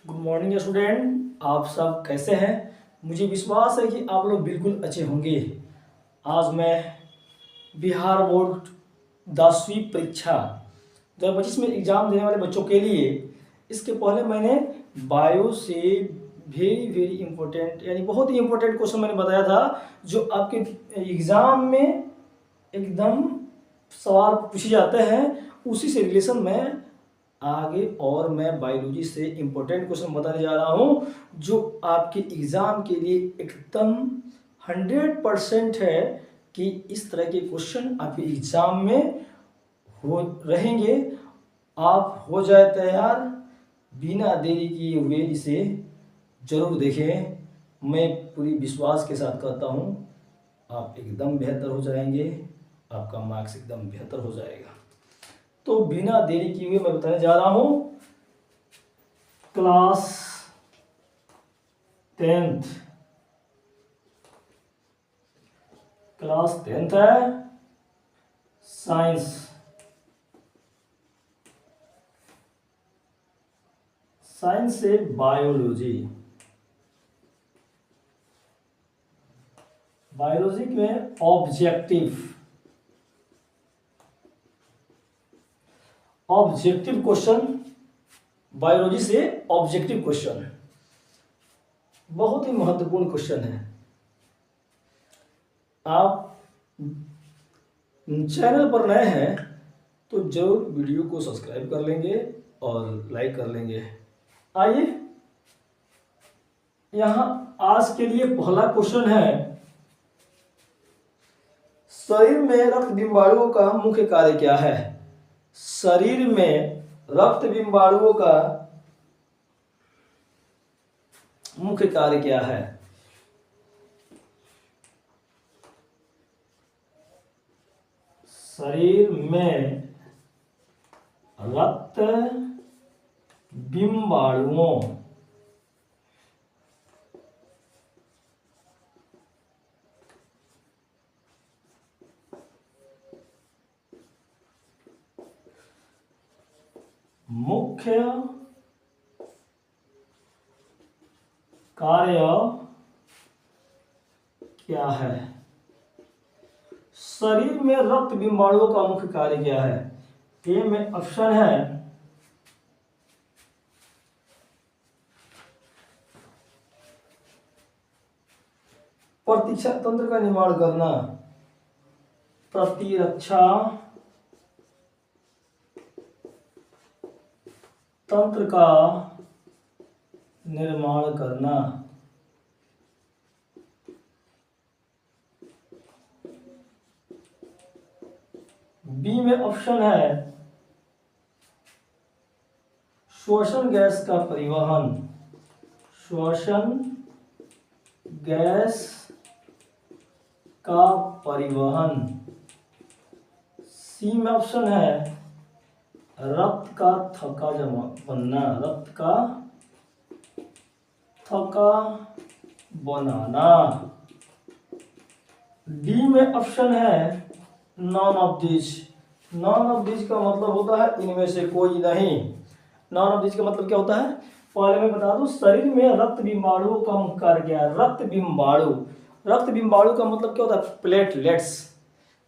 Good morning student, आप सब कैसे हैं। मुझे विश्वास है कि आप लोग बिल्कुल अच्छे होंगे। आज मैं बिहार बोर्ड 10वीं परीक्षा 2025 में एग्ज़ाम देने वाले बच्चों के लिए इसके पहले मैंने बायो से वेरी इम्पोर्टेंट यानी बहुत ही इम्पोर्टेंट क्वेश्चन मैंने बताया था जो आपके एग्ज़ाम में एकदम सवाल पूछे जाते हैं। उसी से रिलेशन में आगे और मैं बायोलॉजी से इम्पोर्टेंट क्वेश्चन बताने जा रहा हूँ जो आपके एग्ज़ाम के लिए एकदम 100% है कि इस तरह के क्वेश्चन आपके एग्ज़ाम में हो रहेंगे। आप हो जाए तैयार, बिना देरी किए हुए इसे ज़रूर देखें। मैं पूरी विश्वास के साथ कहता हूँ आप एकदम बेहतर हो जाएंगे, आपका मार्क्स एकदम बेहतर हो जाएगा। तो बिना देरी किए हुए मैं बताने जा रहा हूँ क्लास 10th है साइंस से बायोलॉजी में ऑब्जेक्टिव क्वेश्चन, बायोलॉजी से ऑब्जेक्टिव क्वेश्चन बहुत ही महत्वपूर्ण क्वेश्चन है। आप चैनल पर नए हैं तो जरूर वीडियो को सब्सक्राइब कर लेंगे और लाइक कर लेंगे। आइए यहाँ आज के लिए पहला क्वेश्चन है, शरीर में रक्त बिंबाणुओं का मुख्य कार्य क्या है। शरीर में रक्त बिंबाणुओं का मुख्य कार्य क्या है। शरीर में रक्त बिंबाणुओं मुख्य कार्य क्या है। शरीर में रक्त बिंबाणुओं का मुख्य कार्य क्या है। ए में ऑप्शन है प्रतिरक्षा तंत्र का निर्माण करना, प्रतिरक्षा तंत्र का निर्माण करना। बी में ऑप्शन है श्वसन गैस का परिवहन, श्वसन गैस का परिवहन। सी में ऑप्शन है रक्त का थक्का जमा बनना, रक्त का थक्का बनाना। डी में ऑप्शन है none of this. None of this का मतलब होता है इनमें से कोई नहीं। नॉन ऑफ दिस का मतलब क्या होता है, पहले मैं बता दूं, शरीर में रक्त बिंबाणुओं का मुख्य कार्य क्या है। रक्त बिंबाणु का मतलब क्या होता है, प्लेटलेट्स।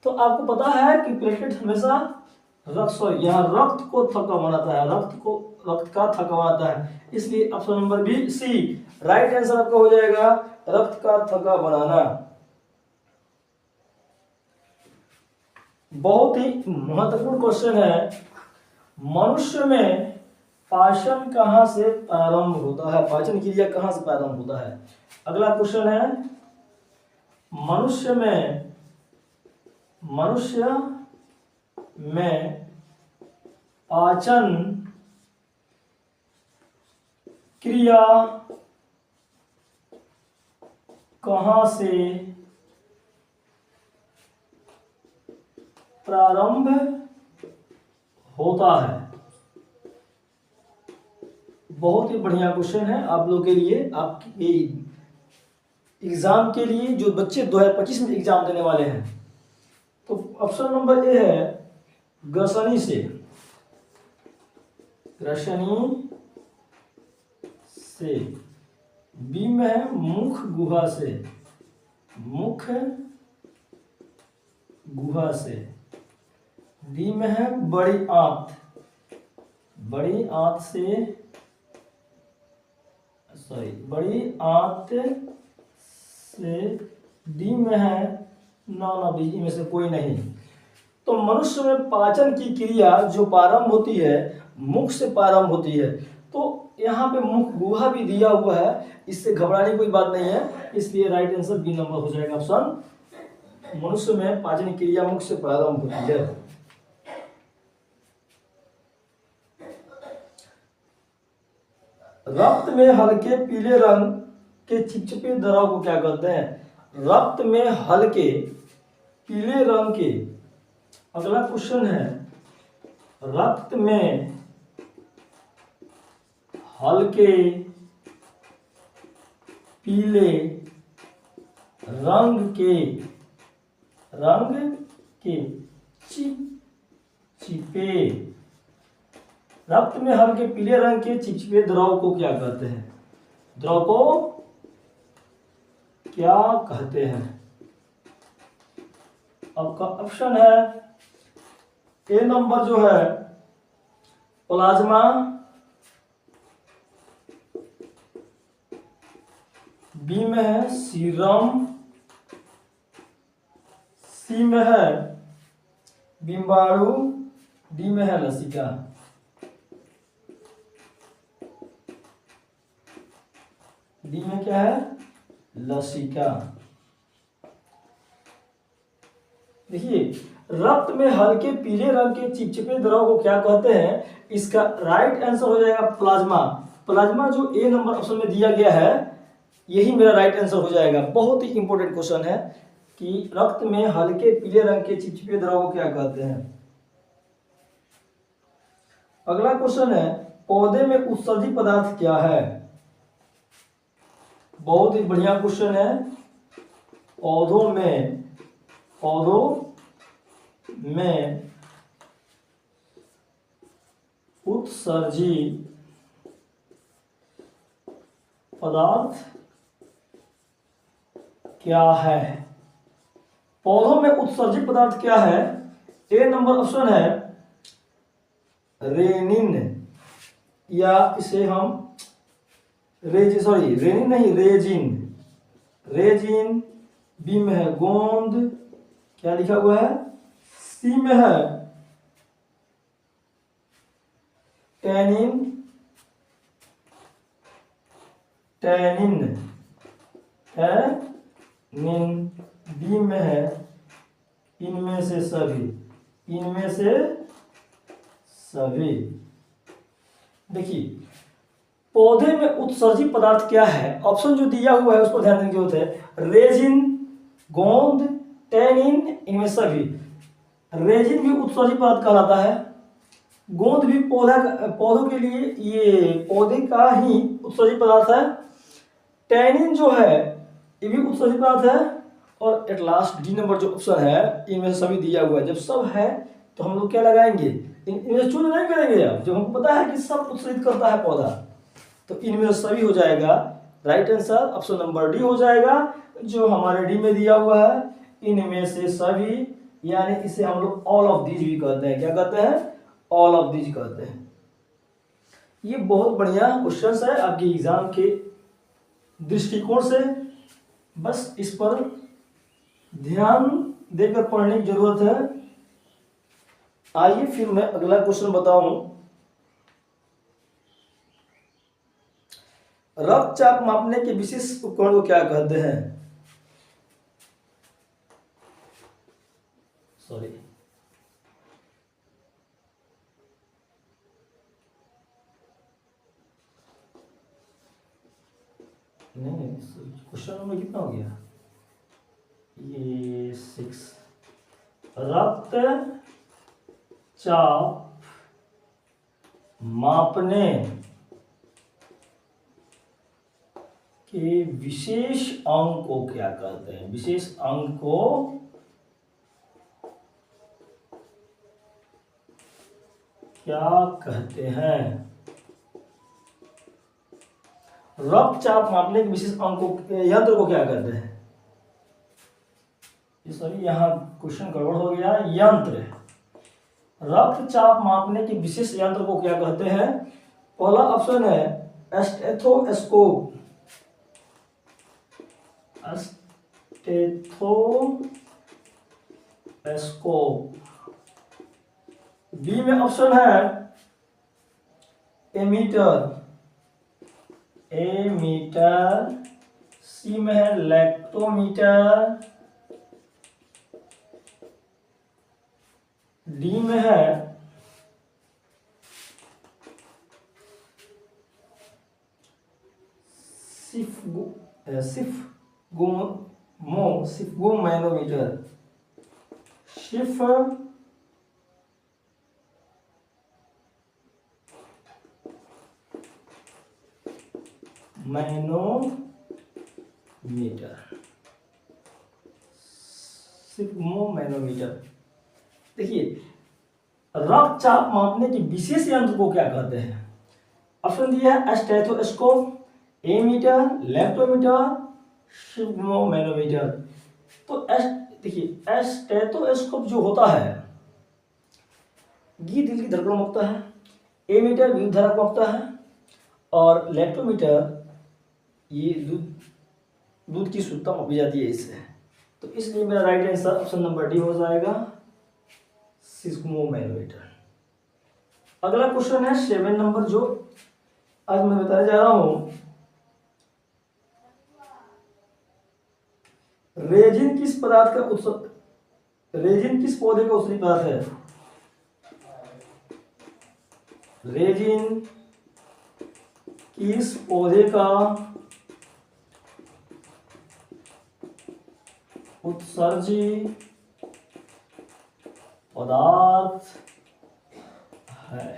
तो आपको पता है कि प्लेटलेट हमेशा यहाँ रक्त को थक्का बनाता है, रक्त का थक्का बनाता है। इसलिए option number B C right answer आपका हो जाएगा, रक्त का थक्का बनाना। बहुत ही महत्वपूर्ण क्वेश्चन है, मनुष्य में पाचन कहां से प्रारंभ होता है, पाचन क्रिया कहां से प्रारंभ होता है। अगला क्वेश्चन है, मनुष्य में पाचन क्रिया कहां से प्रारंभ होता है। बहुत ही बढ़िया क्वेश्चन है आप लोगों के लिए, आपके एग्जाम के लिए जो बच्चे 2025 में एग्जाम देने वाले हैं। तो ऑप्शन नंबर ए है ग्रसनी से से, बी में है मुख गुहा से, मुख गुहा से, डी में है बड़ी आंत, बड़ी आंत से, सॉरी बड़ी आंत से, डी में है ना बी में से कोई नहीं। तो मनुष्य में पाचन की क्रिया जो प्रारंभ होती है मुख से प्रारंभ होती है। तो यहाँ पे मुख गुहा भी दिया हुआ है, इससे घबराने की कोई बात नहीं है, इसलिए राइट आंसर बी नंबर हो जाएगा ऑप्शन। मनुष्य में पाचन क्रिया मुख से प्रारंभ होती है। रक्त में हल्के पीले रंग के चिपचिपे द्रव को क्या कहते हैं? रक्त में हल्के पीले रंग के, अगला क्वेश्चन है, रक्त में हल्के पीले रंग के चिपचिपे, रक्त में हल्के पीले रंग के चिपचिपे द्रव को क्या कहते हैं? द्रव को क्या कहते हैं? आपका ऑप्शन है ए नंबर जो है प्लाज्मा, बी में है सीरम, सी में है बिम्बाणु, डी में है लसिका। डी में क्या है? लसिका। देखिए रक्त में हल्के पीले रंग के चिपचिपे द्रव को क्या कहते हैं? इसका राइट आंसर हो जाएगा प्लाज्मा। प्लाज्मा जो ए नंबर ऑप्शन में दिया गया है यही मेरा राइट आंसर हो जाएगा। बहुत ही इंपॉर्टेंट क्वेश्चन है कि रक्त में हल्के पीले रंग के चिपचिपे द्रव को क्या कहते हैं। अगला क्वेश्चन है, पौधे में उत्सर्जी पदार्थ क्या है? बहुत ही बढ़िया क्वेश्चन है। पौधों में उत्सर्जी पदार्थ क्या है? पौधों में उत्सर्जित पदार्थ क्या है? ए नंबर ऑप्शन है रेनिन, या इसे हम रेनिन नहीं रेजिन, बी में है गोंद, क्या लिखा हुआ है? सी में है टैनिन, डी में है इनमें से सभी। देखिए पौधे में उत्सर्जित पदार्थ क्या है? ऑप्शन जो दिया हुआ है उस पर ध्यान देने की जरूरत है। रेजिन, गोंद, टैनिन, इनमें सभी। रेजिन भी उत्सर्जित पदार्थ कहलाता है, गोंद भी पौधों के लिए ये पौधे का ही उत्सर्जित पदार्थ है, टैनिन जो है ये भी उत्सर्जित पदार्थ है, और एट लास्ट डी नंबर जो ऑप्शन है इनमें से सभी दिया हुआ है। जब सब है तो हम लोग क्या लगाएंगे? इनमें चूज नहीं करेंगे। अब जब हमको पता है कि सब उत्सर्जित करता है पौधा, तो इनमें से सभी हो जाएगा। Right answer option number D हो जाएगा, जो हमारे डी में दिया हुआ है इनमें से सभी, यानी इसे हम लोग ऑल ऑफ दीज भी कहते हैं। क्या कहते हैं? ऑल ऑफ दीज कहते हैं। ये बहुत बढ़िया क्वेश्चन है आपके एग्जाम के दृष्टिकोण से, बस इस पर ध्यान देकर पढ़ने की जरूरत है। आइए फिर मैं अगला क्वेश्चन बताऊं। रक्तचाप मापने के विशेष उपकरण को क्या कहते हैं? सॉरी, नहीं क्वेश्चन नंबर कितना हो गया? ये 6। रक्तचाप मापने के विशेष अंक को क्या कहते हैं? विशेष अंक को क्या कहते हैं? रक्तचाप मापने के विशेष यंत्र को क्या कहते हैं? सॉरी, यहाँ क्वेश्चन गड़बड़ हो गया। यंत्र, रक्तचाप मापने के विशेष यंत्र को क्या कहते हैं? पहला ऑप्शन है स्टेथोस्कोप। बी में ऑप्शन है एमीटर। सी में है लैक्टोमीटर। डी में है सिफ्गोमैनोमीटर। सिफ्गोमैनोमीटर। देखिए, रक्तचाप मापने के विशेष यंत्र को क्या कहते हैं? ऑप्शन दिया है स्टेथोस्कोप, एमीटर, लैक्टोमीटर, सिफ्गोमैनोमीटर। तो देखिए, स्टेथोस्कोप जो होता है ये दिल की धड़कन मापता है, एमीटर विद्युत धारा को मापता है, और लैक्टोमीटर ये दूध की शुद्धता मापी जाती है इससे। तो इसलिए मेरा right answer option number D हो जाएगा, सिफ्गोमैनोमीटर। अगला क्वेश्चन है 7 नंबर, जो आज मैं बताने जा रहा हूं। रेजिन किस पौधे का औषधि पदार्थ है? रेजिन किस पौधे का उत्सर्जी पदार्थ है?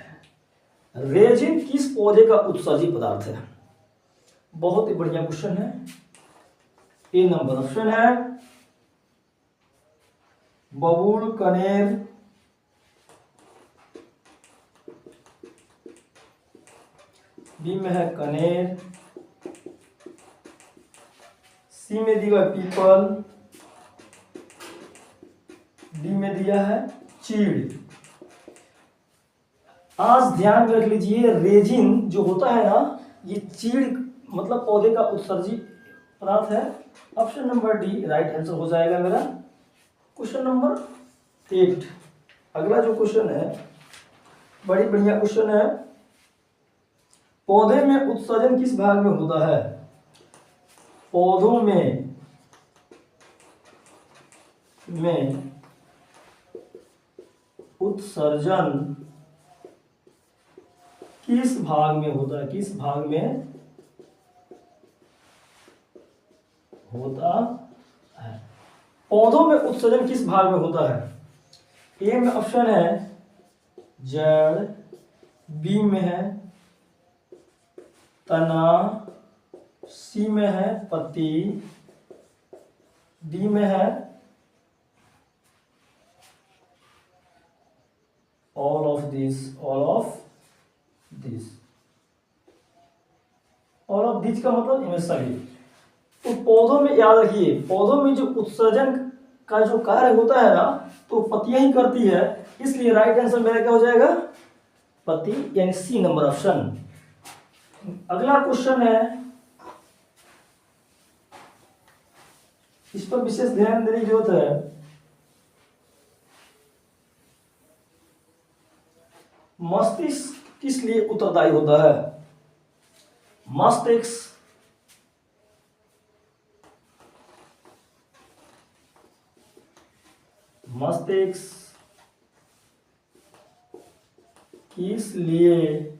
रेजिन किस पौधे का उत्सर्जी पदार्थ है? बहुत ही बढ़िया क्वेश्चन है। ए नंबर ऑप्शन है बबूल, कनेर, बी में है कनेर, सी में दिया पीपल, डी में दिया है चीड़। आज ध्यान में रख लीजिए, रेजिन जो होता है ना, ये चीड़ मतलब पौधे का उत्सर्जी पदार्थ है। Option number D right answer हो जाएगा मेरा। Question number 8। अगला जो क्वेश्चन है बड़ी बढ़िया क्वेश्चन है। पौधे में उत्सर्जन किस भाग में होता है? पौधों में उत्सर्जन किस भाग में होता है? किस भाग में होता है? पौधों में उत्सर्जन किस भाग में होता है? ए में ऑप्शन है जड़, बी में है तना, सी में है पत्ती, डी में है all of these का मतलब इनमें सभी। तो पौधों में याद रखिए, पौधों में जो उत्सर्जन का जो कार्य होता है ना, तो पत्तियां ही करती है, इसलिए राइट आंसर मेरा क्या हो जाएगा? पत्ती, यानी सी नंबर ऑप्शन। अगला क्वेश्चन है, इस पर विशेष ध्यान देने की जरूरत है। मस्तिष्क किस लिए उत्तरदायी होता है? मस्तिष्क किस लिए उत्तरदायी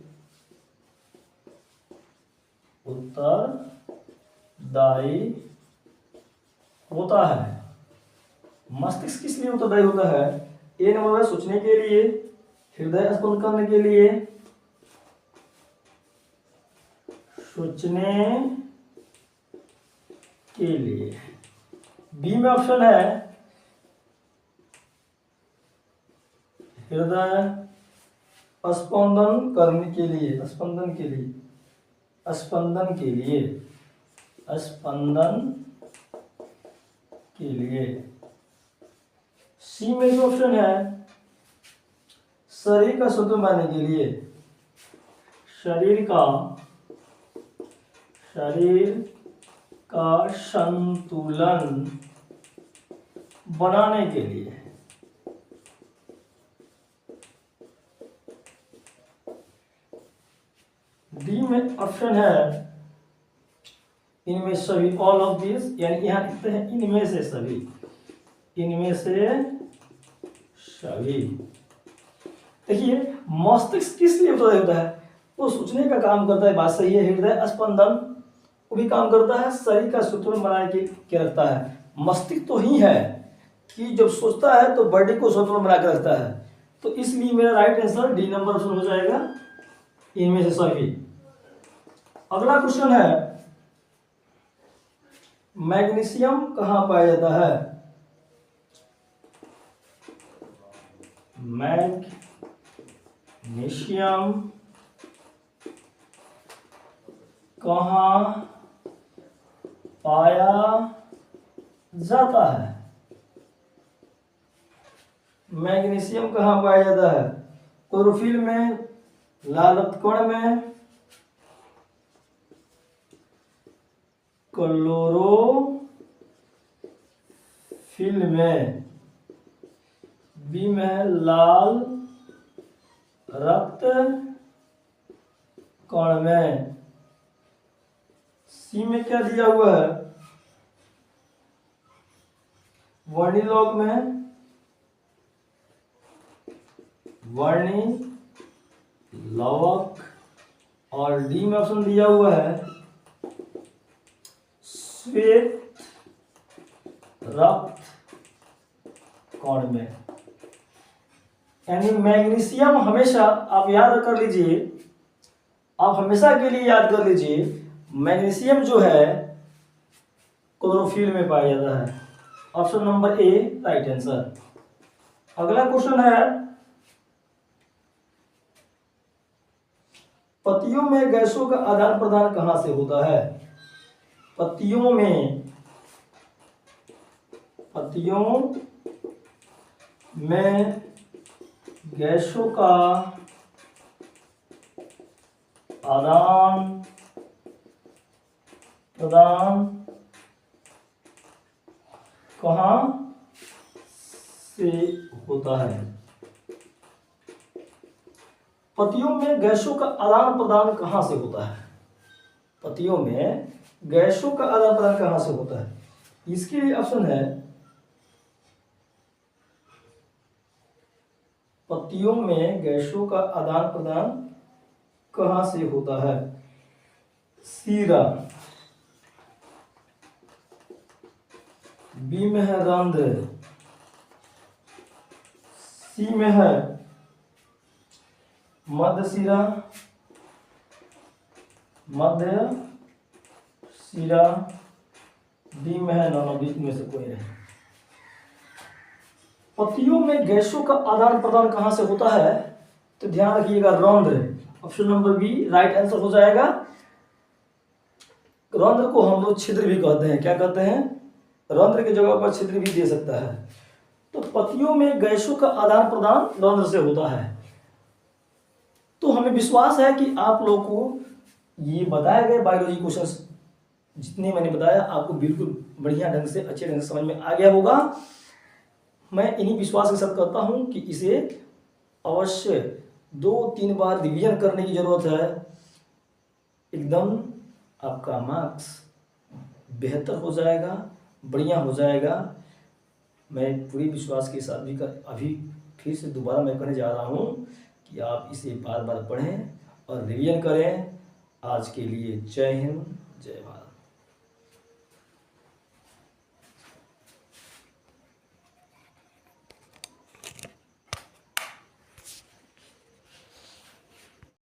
होता है? मस्तिष्क किस लिए उत्तरदायी होता है? ए नंबर है सोचने के लिए, हृदय स्पंदन करने के लिए, सोचने के लिए। बी में ऑप्शन है हृदय स्पंदन करने के लिए, स्पंदन के लिए, स्पंदन के लिए। सी में जो ऑप्शन है शरीर का संतुलन बनाने के लिए, शरीर का संतुलन बनाने के लिए। डी में ऑप्शन है इनमें सभी, ऑल ऑफ दिस, यानी यहां लिखते हैं इनमें से सभी, इनमें से सभी। देखिए मस्तिष्क किस लिए होता है? वो सोचने का काम करता है, बात सही है। हृदय स्पंदन वो भी काम करता है, शरीर का संतुलन बनाए के रखता है। मस्तिष्क तो ही है कि जब सोचता है तो बॉडी को संतुलन बना के रखता है। तो इसलिए मेरा right answer D number option हो जाएगा, इनमें से सभी। अगला क्वेश्चन है मैग्नीशियम कहाँ पाया जाता है? मैग्नीशियम कहाँ पाया जाता है? मैग्नीशियम कहाँ पाया जाता है? क्लोरोफिल में, लाल रक्त कण में, क्लोरोफिल में, बी में लाल रक्त कण में, सी में क्या दिया हुआ है? वर्णिलोक में, वर्णिलोक, और डी में ऑप्शन दिया हुआ है श्वेत रक्त कण में। यानी मैग्नीशियम हमेशा आप याद कर लीजिए, आप हमेशा के लिए याद कर लीजिए, मैग्नीशियम जो है क्लोरोफिल में पाया जाता है। Option number A right answer. अगला क्वेश्चन है पत्तियों में गैसों का आदान प्रदान कहां से होता है? पत्तियों में गैसों का आदान प्रदान कहां से होता है? पत्तियों में गैसों का आदान प्रदान कहां से होता है? पत्तियों में गैसों का आदान प्रदान कहां से होता है? इसके लिए ऑप्शन है पत्तियों में गैसों का आदान प्रदान कहां से होता है? सीरा, बी में है रंध्र, सी में है मध्य शिरा, डी में है दोनों, बीच में से कोई नहीं। पत्तियों में गैसों का आदान प्रदान कहां से होता है? तो ध्यान रखिएगा रंध्र, option number B right answer हो जाएगा। रंध्र को हम लोग छिद्र भी कहते हैं। क्या कहते हैं? रंध्र की जगह पर छिद्र भी दे सकता है। तो पत्तियों में गैसों का आदान प्रदान रंध्र से होता है। तो हमें विश्वास है कि आप लोगों को ये बताए गए बायोलॉजी क्वेश्चंस जितने मैंने बताया आपको बिल्कुल बढ़िया ढंग से, अच्छे ढंग से समझ में आ गया होगा। मैं इन्हीं विश्वास के साथ कहता हूं कि इसे अवश्य 2-3 बार रिवीजन करने की जरूरत है। एकदम आपका मार्क्स बेहतर हो जाएगा, बढ़िया हो जाएगा। मैं पूरी विश्वास के साथ भी अभी फिर से दोबारा मैं कहने जा रहा हूं कि आप इसे बार बार पढ़ें और रिवीजन करें। आज के लिए जय हिंद, जय भारत।